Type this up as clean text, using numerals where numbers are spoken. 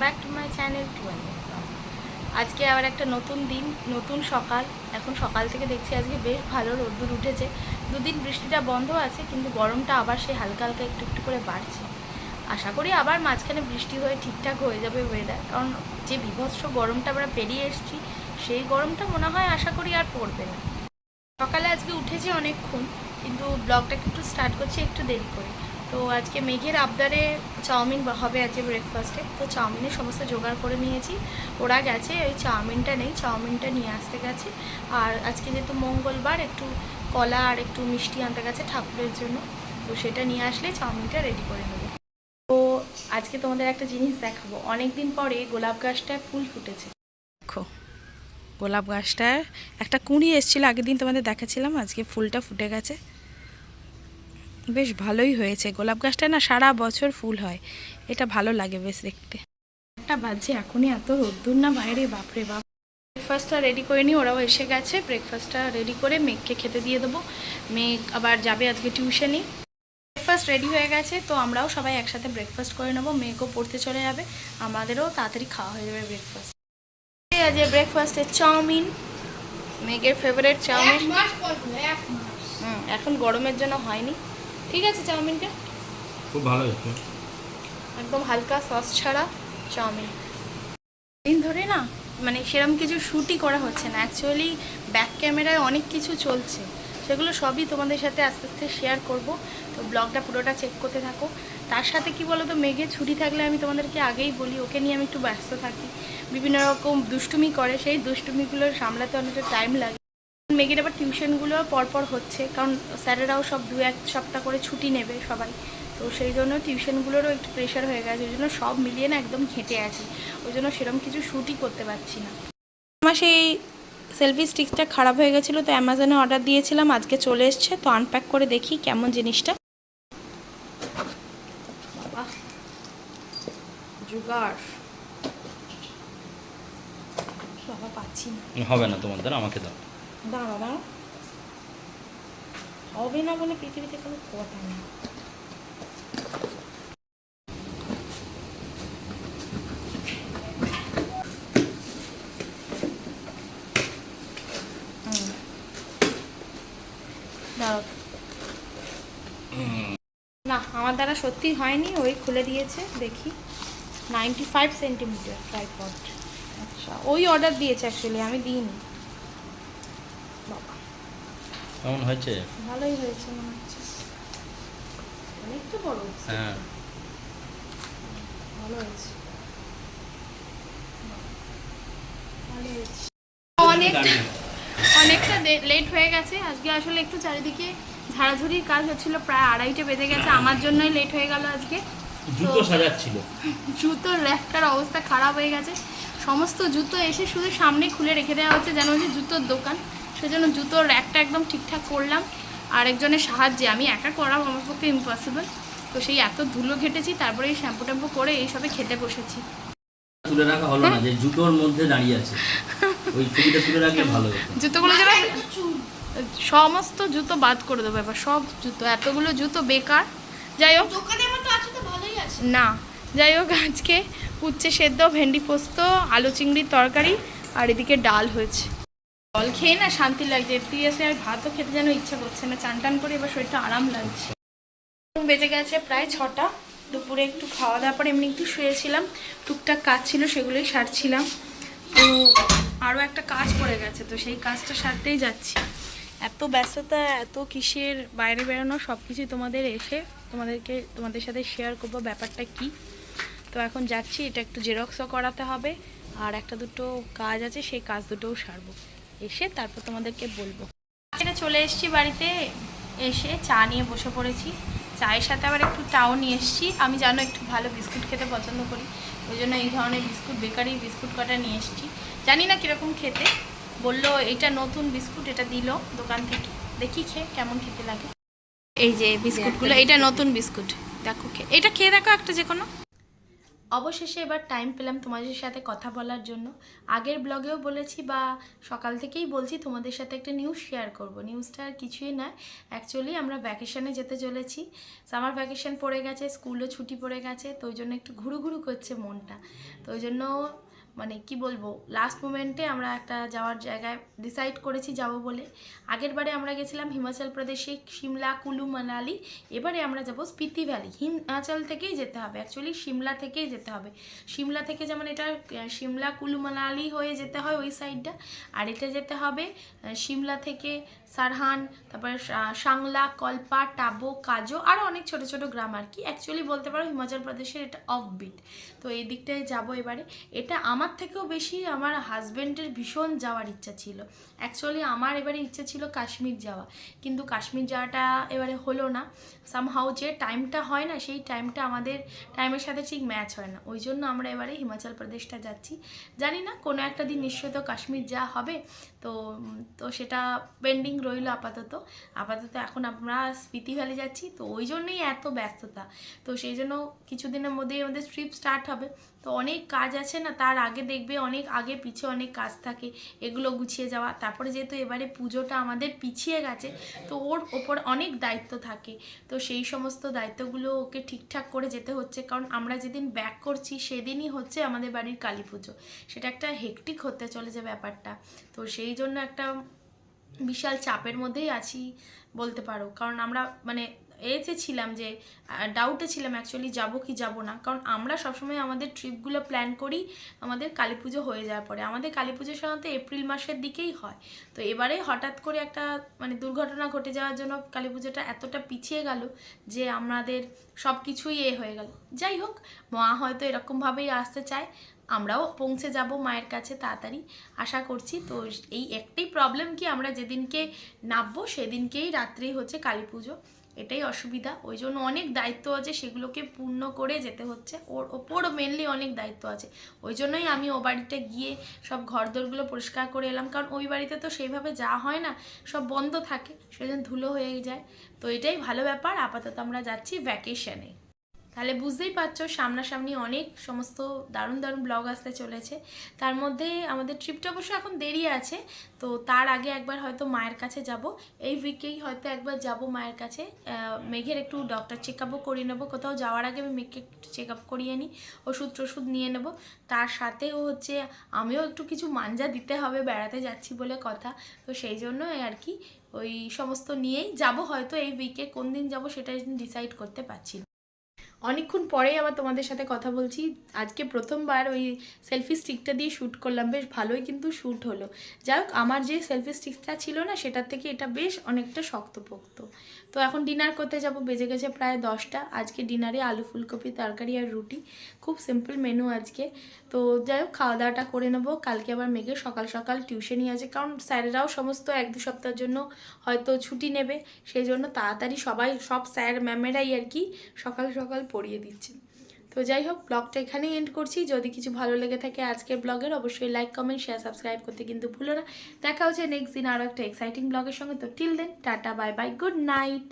Back to my channel আজকে আবার একটা নতুন দিন, নতুন সকাল। এখন সকাল থেকে দেখছি আজকে বেশ ভালো রোদ্দুর উঠেছে। দুদিন বৃষ্টিটা বন্ধ আছে, কিন্তু গরমটা আবার সেই হালকা হালকা একটু একটু করে বাড়ছে। আশা করি আবার মাঝখানে বৃষ্টি হয়ে ঠিকঠাক হয়ে যাবে ওয়েদার, কারণ যে বিভৎস গরমটা আমরা পেরিয়ে এসেছি সেই গরমটা মনে হয় আশা করি আর পড়বে না। সকালে আজকে উঠেছি অনেকক্ষণ, কিন্তু ব্লগটাকে একটু স্টার্ট করছি একটু দেরি করে। তো আজকে মেঘের আবদারে চাউমিন হবে আজকে ব্রেকফাস্টে। তো চাউমিনের সমস্ত জোগাড় করে নিয়েছি। ওরা গেছে, ওই চাউমিনটা নেই, চাউমিনটা নিয়ে আসতে গেছে। আর আজকে যেহেতু মঙ্গলবার, একটু কলা আর একটু মিষ্টি আনতে গেছে ঠাকুরের জন্য। তো সেটা নিয়ে আসলে চাউমিনটা রেডি করে নেবো। তো আজকে তোমাদের একটা জিনিস দেখাবো। অনেক দিন পরে গোলাপ গাছটায় ফুল ফুটেছে। দেখো, গোলাপ গাছটার একটা কুঁড়ি এসেছিলো আগের দিন, তোমাদের দেখাচ্ছিলাম। আজকে ফুলটা ফুটে গেছে, বেশ ভালোই হয়েছে। গোলাপ গাছটা না সারা বছর ফুল হয়, এটা ভালো লাগে বেশ দেখতে। একটা বাজে এখনই এত রোদ্দুর না বাইরে, বাপরে বাপ। ব্রেকফাস্টটা রেডি করে নিই, ওরাও এসে গেছে। ব্রেকফাস্টটা রেডি করে মেঘকে খেতে দিয়ে দেবো। মেঘ আবার যাবে আজকে টিউশনে। ব্রেকফাস্ট রেডি হয়ে গেছে, তো আমরাও সবাই একসাথে ব্রেকফাস্ট করে নেবো। মেঘও পড়তে চলে যাবে, আমাদেরও তাড়াতাড়ি খাওয়া হয়ে যাবে ব্রেকফাস্ট। আজ ব্রেকফাস্টে চাউমিন, মেঘের ফেভারিট চাউমিন। এখন গরমের জন্য হয়নি, ঠিক আছে। চাউমিনটা খুব ভালো হয়েছে, একদম হালকা সস ছাড়া চাউমিন। দিন ধরে না মানে সেরকম কিছু শ্যুটই করা হচ্ছে না। অ্যাকচুয়ালি ব্যাক ক্যামেরায় অনেক কিছু চলছে, সেগুলো সবই তোমাদের সাথে আস্তে আস্তে শেয়ার করব। তো ব্লগটা পুরোটা চেক করতে থাকো। তার সাথে কি বলো তো, মেঘে ছুটি থাকলে আমি তোমাদেরকে আগেই বলি, ওকে নিয়ে আমি একটু ব্যস্ত থাকি। বিভিন্ন রকম দুষ্টুমি করে, সেই দুষ্টুমিগুলো সামলাতে অনেকটা টাইম লাগে। মেঘের আবার টিউশনগুলো পরপর হচ্ছে, কারণ স্যারেরাও সব 2-1 সপ্তাহ করে ছুটি নেবে সবাই। তো সেই জন্য টিউশনগুলোরও একটু প্রেশার হয়ে গেছে, ওই জন্য সব মিলিয়ে না একদম ঘেঁটে আছি। ওই জন্য সেরকম কিছু শ্যুটই করতে পারছি না। আমার সেই সেলফি স্টিকটা খারাপ হয়ে গেছিলো, তো অ্যামাজনে অর্ডার দিয়েছিলাম, আজকে চলে এসছে। তো আনপ্যাক করে দেখি কেমন জিনিসটা। বাবা জুগার, বাবা পাচ্ছি না। হবে না তোমার দ্বারা, আমাকে দাও। দাঁড়া দাঁড়া, হবে না বলে পৃথিবীতে কোনো কথা নেই। না, আমার দ্বারা সত্যি হয়নি, ওই খুলে দিয়েছে। দেখি 95 সেন্টিমিটার ট্রাইপড। আচ্ছা, ওই অর্ডার দিয়েছে, অ্যাকচুয়ালি আমি দিইনি। বাবা কেমন হয়েছে? ভালোই হয়েছে মনে হচ্ছে, অনেকটা বড়। হ্যাঁ, ভালো হয়েছে, ভালো হয়েছে। অনেকটা লেট হয়ে গেছে আজকে। আসলে একটু চারিদিকে ঝাড়াঝুড়ির কাজ হচ্ছিল, প্রায় 2:30 বেজে গেছে। আমার জন্যই লেট হয়ে গেল আজকে। জুতো সাজাচ্ছিল, জুতোর র্যাকটার অবস্থা খারাপ হয়ে গেছে। সমস্ত জুতো এসে শুধু সামনে খুলে রেখে দেওয়া হচ্ছে, যেন যে জুতোর দোকান। সেজন্য জুতোর র্যাকটা একদম ঠিকঠাক করলাম আরেকজনের সাহায্যে। আমি একা করা আমার পক্ষে ইম্পসিবল। তো সেই এত ধুলো ঘেটেছি, তারপরে এই শ্যাম্পু ট্যাম্পু করে এইসবে খেতে বসেছি। তুলে রাখা হলো না, যে জুতোর মধ্যে দাঁড়িয়ে আছে, ওই ছবিটা তুলে রাখলে ভালো হতো। জুতোগুলো যেন সমস্ত জুতো বাদ করে দেবো এবার, সব জুতো, এতগুলো জুতো বেকার। যাই হোক, না যাই হোক, আজকে উচ্ছে সেদ্ধ, ভেন্ডি পোস্ত, আলু চিংড়ির তরকারি, আর এদিকে ডাল হয়েছে। জল খেয়ে না শান্তি লাগছে, সিরিয়াসলি আর ভাতও খেতে যেন ইচ্ছা করছে না। চান টান করে এবার শরীরটা আরাম লাগছে। বেজে গেছে প্রায় 6টা। দুপুরে একটু খাওয়া দাওয়ার পর এমনি একটু শুয়েছিলাম, টুকটাক কাজ ছিল সেগুলোই সারছিলাম। তো আরও একটা কাজ পড়ে গেছে, তো সেই কাজটা সারতেই যাচ্ছি। এত ব্যস্ততা, এত কিসের বাইরে বেরোনো, সব কিছুই তোমাদের সাথে শেয়ার করবো ব্যাপারটা কি। তো এখন যাচ্ছি, এটা একটু জেরক্সও করাতে হবে, আর একটা দুটো কাজ আছে, সেই কাজ দুটোও সারবো। এসে তারপর তোমাদেরকে বলবো। এটা চলে এসেছি বাড়িতে, এসে চা নিয়ে বসে পড়েছি। চায়ের সাথে আবার একটু টাও নিয়ে এসেছি। আমি জানো একটু ভালো বিস্কুট খেতে পছন্দ করি, ওই জন্য এই ধরনের বিস্কুট, বেকারি বিস্কুট কটা নিয়ে এসেছি। জানি না কীরকম খেতে, বললো এটা নতুন বিস্কুট, এটা দিল দোকান থেকে, দেখি খেয়ে কেমন খেতে লাগে। এই যে বিস্কুটগুলো, এটা নতুন বিস্কুট, দেখো এটা খেয়ে দেখো একটা যে কোনো। অবশেষে এবার টাইম পেলাম তোমাদের সাথে কথা বলার জন্য। আগের ব্লগেও বলেছি বা সকাল থেকেই বলছি তোমাদের সাথে একটা নিউজ শেয়ার করব। নিউজটা আর কিছুই নয়, অ্যাকচুয়ালি আমরা ভ্যাকেশনে যেতে চলেছি। সামার ভ্যাকেশন পড়ে গেছে, স্কুলও ছুটি পড়ে গেছে, তো ওই জন্য একটু ঘুরু ঘুরু করছে মনটা। তো ওই জন্য মানে কি বলবো, লাস্ট মোমেন্টে আমরা একটা যাওয়ার জায়গায় ডিসাইড করেছি যাব বলে। আগের বারে আমরা গেছিলাম হিমাচল প্রদেশে সিমলা, কুলু, মানালি। এবারে আমরা যাব স্পিতি ভ্যালি। হিমাচল থেকেই যেতে হবে, অ্যাকচুয়ালি সিমলা থেকেই যেতে হবে। সিমলা থেকে যেমন এটা সিমলা, কুলু, মানালি হয়ে যেতে হয় ওই সাইডটা, আর এটা যেতে হবে সিমলা থেকে সারহান, তারপরে সাংলা, কল্পা, টাবো, কাজো, আরও অনেক ছোট ছোট গ্রাম আর কি। অ্যাকচুয়ালি বলতে পারো হিমাচল প্রদেশের এটা অফ বিট। তো এই দিকটায় যাবো এবারে। এটা আমার থেকেও বেশি আমার হাজব্যান্ডের ভীষণ যাওয়ার ইচ্ছা ছিল। অ্যাকচুয়ালি আমার এবারে ইচ্ছা ছিল কাশ্মীর যাওয়া, কিন্তু কাশ্মীর যাওয়াটা এবারে হলো না। সামহাও যে টাইমটা হয় না, সেই টাইমটা আমাদের টাইমের সাথে ঠিক ম্যাচ হয় না, ওই জন্য আমরা এবারে হিমাচল প্রদেশটা যাচ্ছি। জানি না কোনো একটা দিন নিশ্চয় তো কাশ্মীর যাওয়া হবে। তো তো সেটা পেন্ডিং রইল আপাতত। এখন আমরা স্পিতি ভ্যালি যাচ্ছি, তো ওই জন্যই এত ব্যস্ততা। তো সেই জন্য কিছুদিনের মধ্যেই আমাদের ট্রিপ স্টার্ট হবে। তো অনেক কাজ আছে না, তার আগে দেখবে অনেক আগে পিছে অনেক কাজ থাকে, এগুলো গুছিয়ে যাওয়া। তারপরে যেহেতু এবারে পুজোটা আমাদের পিছিয়ে গেছে, তো ওর ওপর অনেক দায়িত্ব থাকে। তো সেই সমস্ত দায়িত্বগুলো ওকে ঠিকঠাক করে যেতে হচ্ছে, কারণ আমরা যেদিন ব্যাক করছি সেদিনই হচ্ছে আমাদের বাড়ির কালী পুজো। সেটা একটা হেকটিক হতে চলেছে ব্যাপারটা। তো সেই জন্য একটা বিশাল চাপের মধ্যেই আছি বলতে পারো। কারণ আমরা মানে এতে ছিলাম যে ডাউটে ছিলাম অ্যাকচুয়ালি যাবো কি যাবো না, কারণ আমরা সবসময় আমাদের ট্রিপগুলো প্ল্যান করি আমাদের কালী পুজো হয়ে যাওয়ার পরে। আমাদের কালী পুজো সাধারণত এপ্রিল মাসের দিকেই হয়। তো এবারে হঠাৎ করে একটা মানে দুর্ঘটনা ঘটে যাওয়ার জন্য কালী পুজোটা এতটা পিছিয়ে গেল যে আমাদের সব কিছুই হয়ে গেল। যাই হোক, মা হয়তো এরকমভাবেই আসতে চায়, আমরাও পৌঁছে যাব মায়ের কাছে তাড়াতাড়ি, আশা করছি। তো এই একটাই প্রবলেম কি, আমরা যেদিনকে নামবো সেদিনকেই রাত্রেই হচ্ছে কালী পুজো, এটাই অসুবিধা। ওই জন্য অনেক দায়িত্ব আছে, সেগুলোকে পূর্ণ করে যেতে হচ্ছে। ওর ওপরও মেনলি অনেক দায়িত্ব আছে। ওই জন্যই আমি ও বাড়িতে গিয়ে সব ঘরদোরগুলো পরিষ্কার করে এলাম, কারণ ওই বাড়িতে তো সেইভাবে যাওয়া হয় না, সব বন্ধ থাকে, সেজন্য ধুলো হয়ে যায়। তো এটাই ভালো ব্যাপার। আপাতত আমরা যাচ্ছি ভ্যাকেশনে। তাহলে বুঝতেই পারছো সামনাসামনি অনেক সমস্ত দারুণ দারুণ ব্লগ আসতে চলেছে। তার মধ্যে আমাদের ট্রিপটা অবশ্য এখন দেরি আছে, তো তার আগে একবার হয়তো মায়ের কাছে যাব। এই উইকেই হয়তো একবার যাব মায়ের কাছে। মেঘের একটু ডক্টর চেক আপও করিয়ে নেবো। কোথাও যাওয়ার আগে আমি মেঘকে একটু চেক আপ করিয়ে নিই, ওষুধ টষুধ নিয়ে নেব। তার সাথেও হচ্ছে আমিও একটু কিছু মাঞ্জা দিতে হবে, বেড়াতে যাচ্ছি বলে কথা। তো সেই জন্য আর কি ওই সমস্ত নিয়েই যাব হয়তো এই উইকে। কোন দিন যাব সেটা ডিসাইড করতে পারছি না। অনেকক্ষণ পরেই আবার তোমাদের সাথে কথা বলছি। আজকে প্রথমবার ওই সেলফি স্টিকটা দিয়ে শ্যুট করলাম, বেশ ভালোই কিন্তু শ্যুট হলো। যাই হোক, আমার যে সেলফি স্টিকটা ছিল না সেটার থেকে এটা বেশ অনেকটা শক্তপোক্ত। তো এখন ডিনার করতে যাব, বেজে গেছে প্রায় 10টা। আজকে ডিনারে আলু ফুলকপি তরকারি আর রুটি, খুব সিম্পল মেনু আজকে। তো যাই হোক, খাওয়া দাওয়াটা করে নেবো। কালকে আবার মেঘে সকাল সকাল টিউশনই আছে, কারণ স্যারেরাও সমস্ত 1-2 সপ্তাহের জন্য হয়তো ছুটি নেবে, সেই জন্য তাড়াতাড়ি সব স্যার ম্যামেরাই আর কি সকাল সকাল পড়িয়ে দিচ্ছেন। তো যাই হোক, ব্লগটা এখানেই এন্ড করছি। যদি কিছু ভালো লেগে থাকে আজকের ব্লগের, অবশ্যই লাইক, কমেন্ট, শেয়ার, সাবস্ক্রাইব করতে কিন্তু ভুলো না। দেখা হচ্ছে নেক্সট দিন আরও একটা এক্সাইটিং ব্লগের সঙ্গে। তো till then, tata, bye bye, good night.